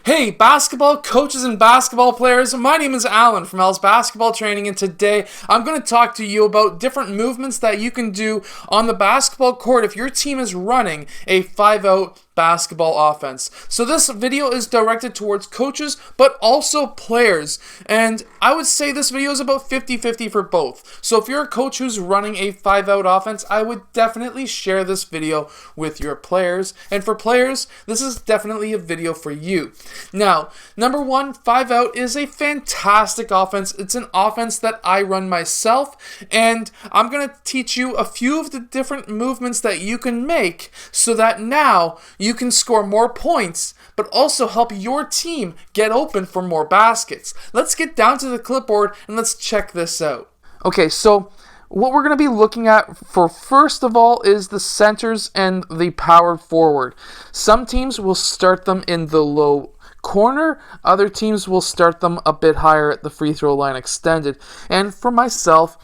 Hey, basketball coaches and basketball players, my name is Alan from Al's Basketball Training, and today I'm going to talk to you about different movements that you can do on the basketball court if your team is running a 5-out basketball offense. So this video is directed towards coaches, but also players, and I would say this video is about 50-50 for both. So if you're a coach who's running a 5-out offense, I would definitely share this video with your players, and for players, this is definitely a video for you. Now, number one, 5-out is a fantastic offense. It's an offense that I run myself, and I'm going to teach you a few of the different movements that you can make so that now you can score more points, but also help your team get open for more baskets. Let's get down to the clipboard and let's check this out. Okay, so what we're going to be looking at for first of all is the centers and the power forward. Some teams will start them in the low corner, other teams will start them a bit higher at the free throw line extended. And for myself,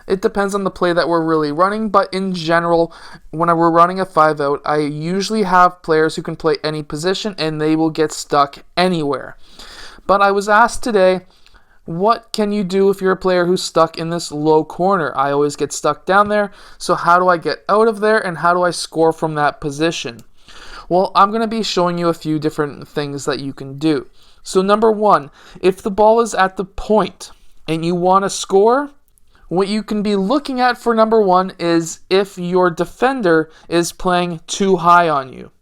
it depends on the play that we're really running, but in general, when we're running a 5-out, I usually have players who can play any position and they will get stuck anywhere. But I was asked today, what can you do if you're a player who's stuck in this low corner? I always get stuck down there, so how do I get out of there and how do I score from that position? Well, I'm going to be showing you a few different things that you can do. So number one, if the ball is at the point and you want to score, what you can be looking at for number one is if your defender is playing too high on you.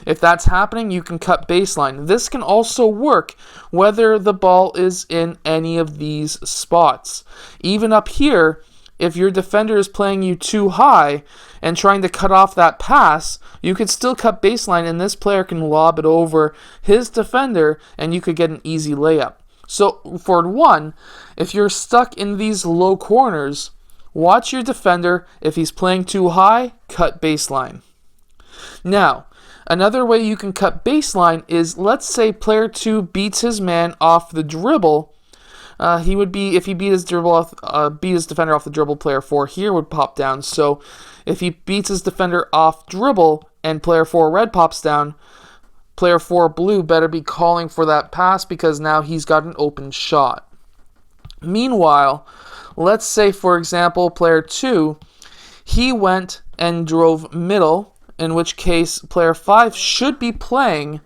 If that's happening, you can cut baseline. This can also work whether the ball is in any of these spots. Even up here, if your defender is playing you too high and trying to cut off that pass, you could still cut baseline and this player can lob it over his defender and you could get an easy layup. So for one, if you're stuck in these low corners, watch your defender. If he's playing too high, cut baseline. Now, another way you can cut baseline is, let's say player 2 beats his man off the dribble. If he beat his defender off the dribble, player 4 here would pop down. So if he beats his defender off dribble and player 4 red pops down, player 4 blue better be calling for that pass because now he's got an open shot. Meanwhile, let's say, for example, player 2, he went and drove middle, in which case player 5 should be playing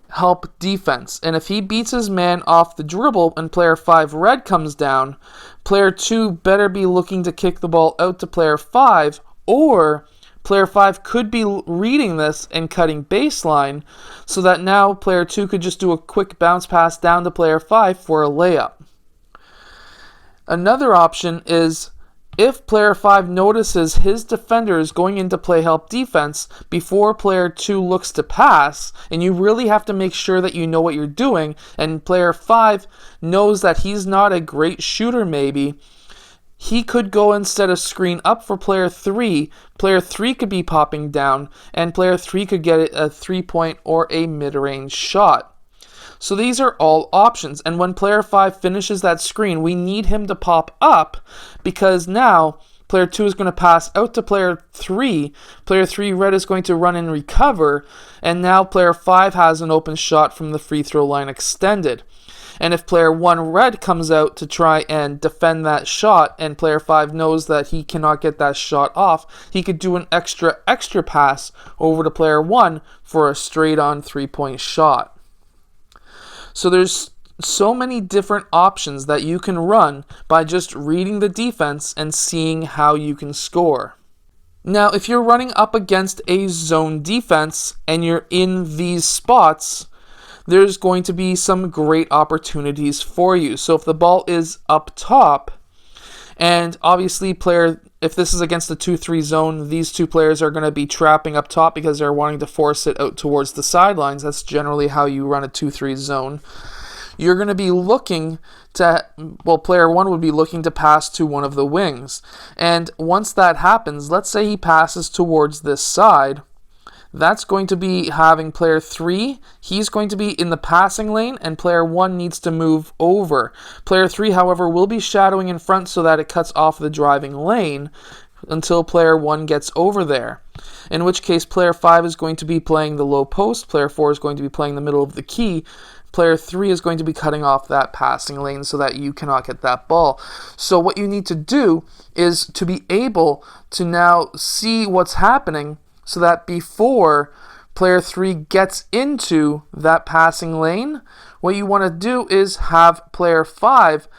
help defense. And if he beats his man off the dribble and player 5 red comes down, player 2 better be looking to kick the ball out to player 5, or player 5 could be reading this and cutting baseline so that now player 2 could just do a quick bounce pass down to player 5 for a layup. Another option is if player 5 notices his defender is going in to play help defense before player 2 looks to pass, and you really have to make sure that you know what you're doing, and player 5 knows that he's not a great shooter maybe, he could go instead of screen up for player 3. Player 3 could be popping down, and player 3 could get a 3-point or a mid-range shot. So these are all options, and when player 5 finishes that screen, we need him to pop up because now player 2 is going to pass out to player 3. Player 3 red is going to run and recover, and now player 5 has an open shot from the free throw line extended. And if player 1 red comes out to try and defend that shot and player 5 knows that he cannot get that shot off, he could do an extra pass over to player 1 for a straight on 3-point shot. So there's so many different options that you can run by just reading the defense and seeing how you can score. Now, if you're running up against a zone defense and you're in these spots, there's going to be some great opportunities for you. So if the ball is up top, and obviously if this is against the 2-3 zone, these two players are going to be trapping up top because they're wanting to force it out towards the sidelines. That's generally how you run a 2-3 zone. You're going to be looking to, player 1 would be looking to pass to one of the wings. And once that happens, let's say he passes towards this side, that's going to be having player 3. He's going to be in the passing lane, and player 1 needs to move over. Player 3, however, will be shadowing in front so that it cuts off the driving lane until player 1 gets over there. In which case, player 5 is going to be playing the low post, player 4 is going to be playing the middle of the key, player 3 is going to be cutting off that passing lane so that you cannot get that ball. So what you need to do is to be able to now see what's happening so that before player 3 gets into that passing lane, what you want to do is have player 5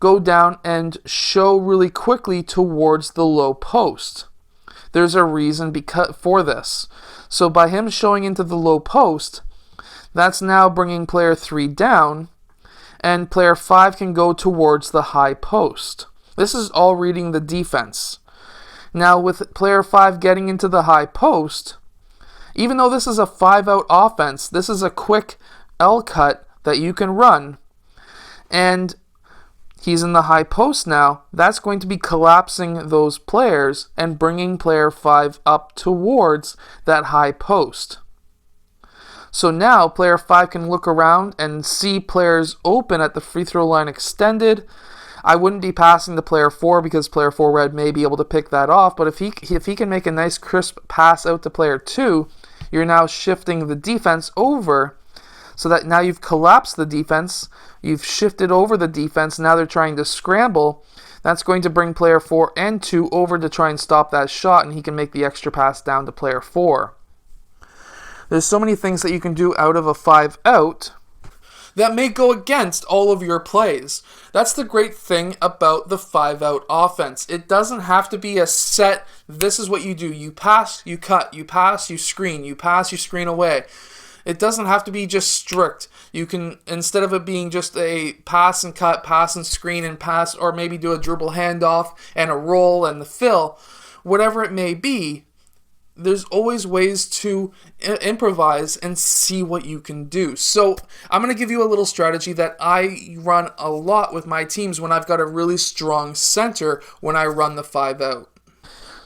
go down and show really quickly towards the low post. There's a reason for this. So by him showing into the low post, that's now bringing player 3 down, and player 5 can go towards the high post. This is all reading the defense. Now with player 5 getting into the high post, even though this is a 5-out offense, this is a quick L cut that you can run, and he's in the high post now. That's going to be collapsing those players and bringing player 5 up towards that high post. So now player 5 can look around and see players open at the free throw line extended. I wouldn't be passing to player 4 because player 4 red may be able to pick that off, but if he can make a nice crisp pass out to player 2, you're now shifting the defense over so that now you've collapsed the defense, you've shifted over the defense, now they're trying to scramble. That's going to bring player 4 and 2 over to try and stop that shot, and he can make the extra pass down to player 4. There's so many things that you can do out of a 5-out that may go against all of your plays. That's the great thing about the 5-out offense. It doesn't have to be a set, this is what you do. You pass, you cut, you pass, you screen, you pass, you screen away. It doesn't have to be just strict. You can, instead of it being just a pass and cut, pass and screen and pass, or maybe do a dribble handoff and a roll and the fill, whatever it may be, there's always ways to improvise and see what you can do. So I'm going to give you a little strategy that I run a lot with my teams when I've got a really strong center when I run the 5-out.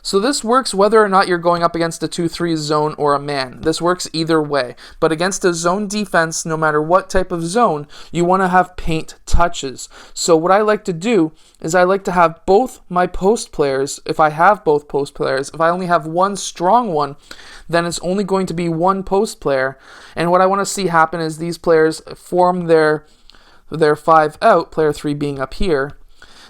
So this works whether or not you're going up against a 2-3 zone or a man. This works either way. But against a zone defense, no matter what type of zone, you want to have paint touches. So what I like to do is I like to have both my post players, if I have both post players, if I only have one strong one, then it's only going to be one post player. And what I want to see happen is these players form their 5-out, player 3 being up here,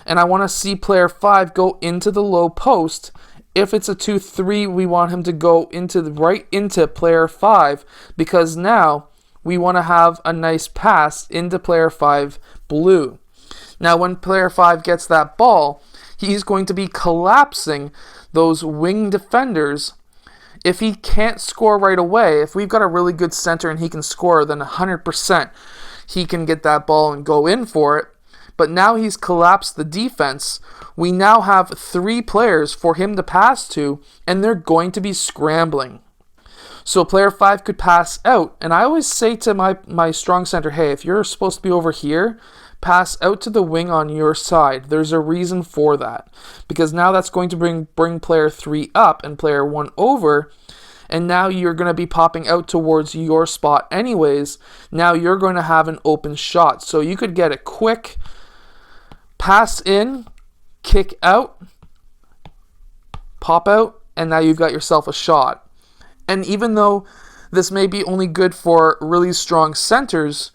and I want to see player 5 go into the low post. If it's a 2-3, we want him to go right into player 5, because now we want to have a nice pass into player 5 blue. Now when player 5 gets that ball, he's going to be collapsing those wing defenders. If he can't score right away, if we've got a really good center and he can score, then 100% he can get that ball and go in for it. But now he's collapsed the defense. We now have 3 players for him to pass to, and they're going to be scrambling. So player 5 could pass out, and I always say to my strong center, hey, if you're supposed to be over here, pass out to the wing on your side. There's a reason for that, because now that's going to bring player 3 up and player 1 over, and now you're going to be popping out towards your spot anyways. Now you're going to have an open shot. So you could get a quick pass in, kick out, pop out, and now you've got yourself a shot. And even though this may be only good for really strong centers,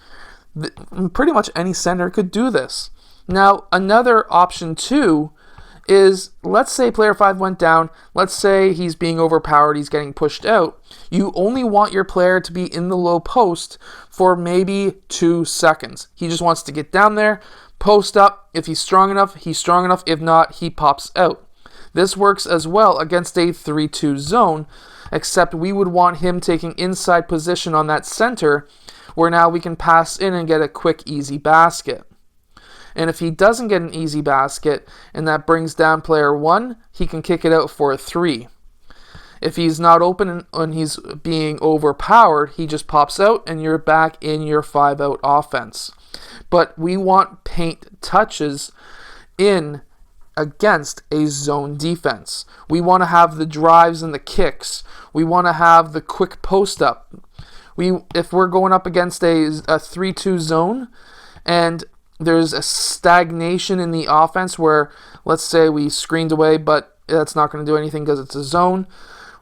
pretty much any center could do this. Now, another option too is, let's say player 5 went down, let's say he's being overpowered, he's getting pushed out. You only want your player to be in the low post for maybe 2 seconds. He just wants to get down there, post up. If he's strong enough, he's strong enough. If not, he pops out. This works as well against a 3-2 zone, except we would want him taking inside position on that center, where now we can pass in and get a quick, easy basket. And if he doesn't get an easy basket, and that brings down player 1, he can kick it out for a 3. If he's not open and he's being overpowered, he just pops out and you're back in your 5-out offense. But we want paint touches in against a zone defense. We want to have the drives and the kicks. We want to have the quick post up. If we're going up against a 3-2 zone and there's a stagnation in the offense where, let's say we screened away, but that's not going to do anything because it's a zone.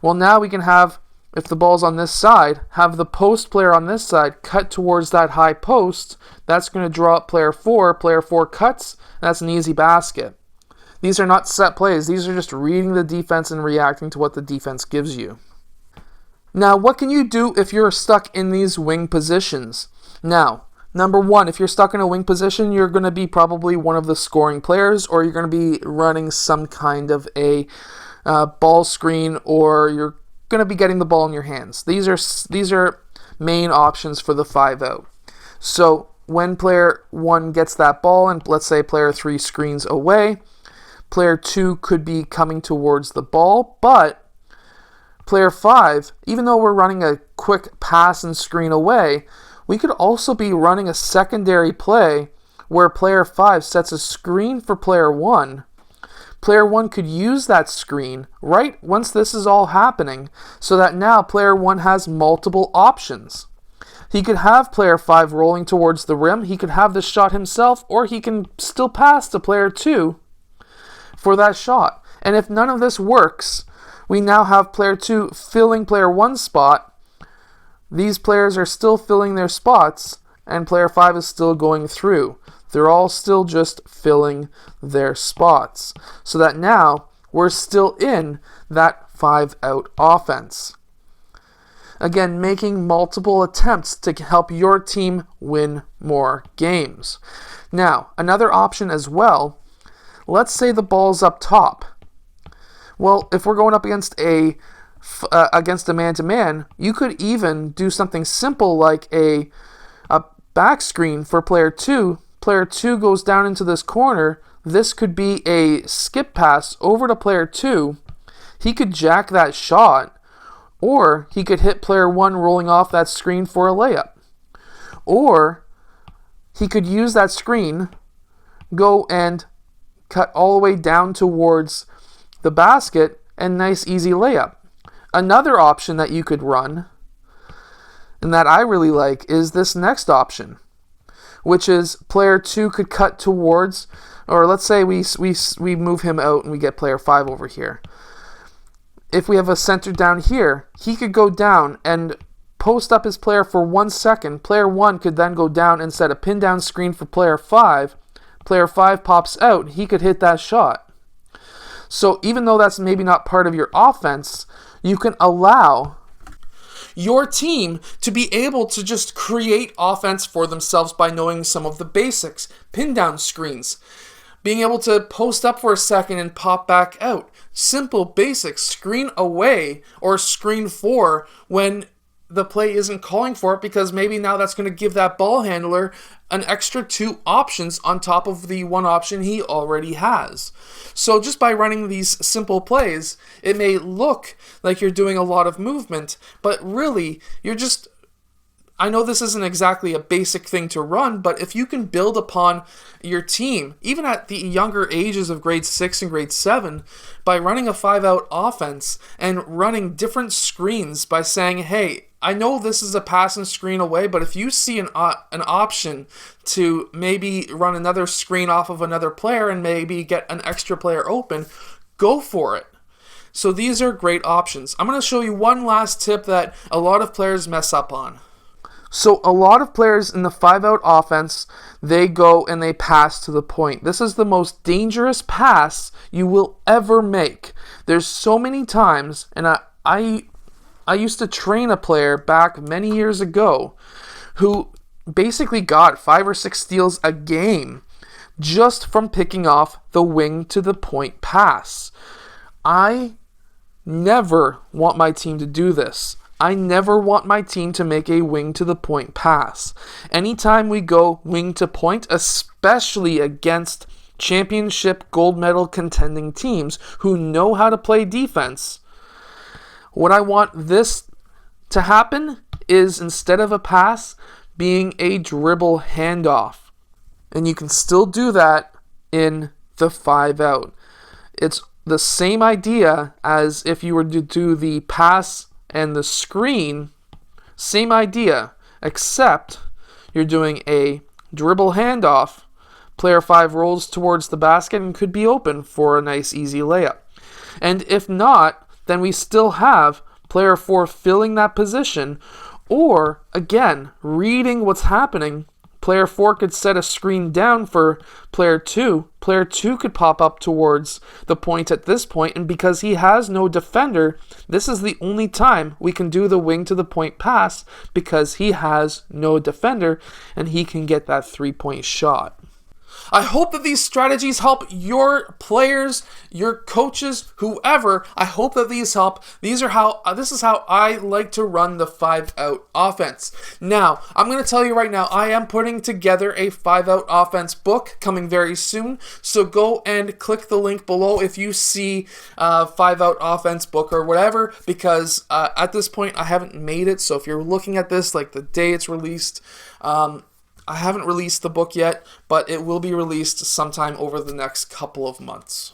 Well, now we can have, if the ball's on this side, have the post player on this side cut towards that high post. That's going to draw up player 4. Player 4 cuts, and that's an easy basket. These are not set plays. These are just reading the defense and reacting to what the defense gives you. Now, what can you do if you're stuck in these wing positions? Now, number one, if you're stuck in a wing position, you're going to be probably one of the scoring players, or you're going to be running some kind of a ball screen, or you're going to be getting the ball in your hands. These are main options for the 5-out. So when player 1 gets that ball, and let's say player 3 screens away, player 2 could be coming towards the ball, but player 5, even though we're running a quick pass and screen away, we could also be running a secondary play where player 5 sets a screen for player 1. Player 1 could use that screen right once this is all happening, so that now player 1 has multiple options. He could have player 5 rolling towards the rim, he could have the shot himself, or he can still pass to player 2 for that shot. And if none of this works, we now have player 2 filling player 1's spot. These players are still filling their spots, and player 5 is still going through. They're all still just filling their spots. So that now we're still in that 5-out offense. Again, making multiple attempts to help your team win more games. Now, another option as well, let's say the ball's up top. Well, if we're going up against a man-to-man, you could even do something simple like a back screen for player 2. Player 2 goes down into this corner. This could be a skip pass over to player 2. He could jack that shot, or he could hit player 1 rolling off that screen for a layup. Or he could use that screen, go and cut all the way down towards the basket, and nice easy layup. Another option that you could run, and that I really like, is this next option, which is player 2 could cut towards, or let's say we move him out and we get player 5 over here. If we have a center down here, he could go down and post up his player for 1 second. Player 1 could then go down and set a pin down screen for player 5. Player 5 pops out, he could hit that shot. So even though that's maybe not part of your offense, you can allow your team to be able to just create offense for themselves by knowing some of the basics. Pin down screens, being able to post up for a second and pop back out. Simple basics, screen away or screen for when the play isn't calling for it, because maybe now that's going to give that ball handler an extra 2 options on top of the 1 option he already has. So just by running these simple plays, it may look like you're doing a lot of movement, but really you're just, I know this isn't exactly a basic thing to run, but if you can build upon your team, even at the younger ages of grade 6 and grade 7, by running a 5-out offense and running different screens by saying, hey, I know this is a pass and screen away, but if you see an option to maybe run another screen off of another player and maybe get an extra player open, go for it. So these are great options. I'm going to show you one last tip that a lot of players mess up on. So a lot of players in the 5-out offense, they go and they pass to the point. This is the most dangerous pass you will ever make. There's so many times, and I used to train a player back many years ago who basically got 5 or 6 steals a game just from picking off the wing to the point pass. I never want my team to do this. I never want my team to make a wing to the point pass. Anytime we go wing to point, especially against championship gold medal contending teams who know how to play defense, what I want this to happen is, instead of a pass, being a dribble handoff. And you can still do that in the 5-out. It's the same idea as if you were to do the pass and the screen, same idea, except you're doing a dribble handoff. Player 5 rolls towards the basket and could be open for a nice easy layup. And if not, then we still have player 4 filling that position, or, again, reading what's happening. Player 4 could set a screen down for player 2. Player 2 could pop up towards the point at this point, and because he has no defender, this is the only time we can do the wing to the point pass because he has no defender, and he can get that 3-point shot. I hope that these strategies help your players, your coaches, whoever. I hope that these help. This is how I like to run the 5-out offense. Now, I'm going to tell you right now, I am putting together a 5-out offense book coming very soon. So go and click the link below if you see 5-out offense book or whatever, because at this point I haven't made it. So if you're looking at this like the day it's released, I haven't released the book yet, but it will be released sometime over the next couple of months.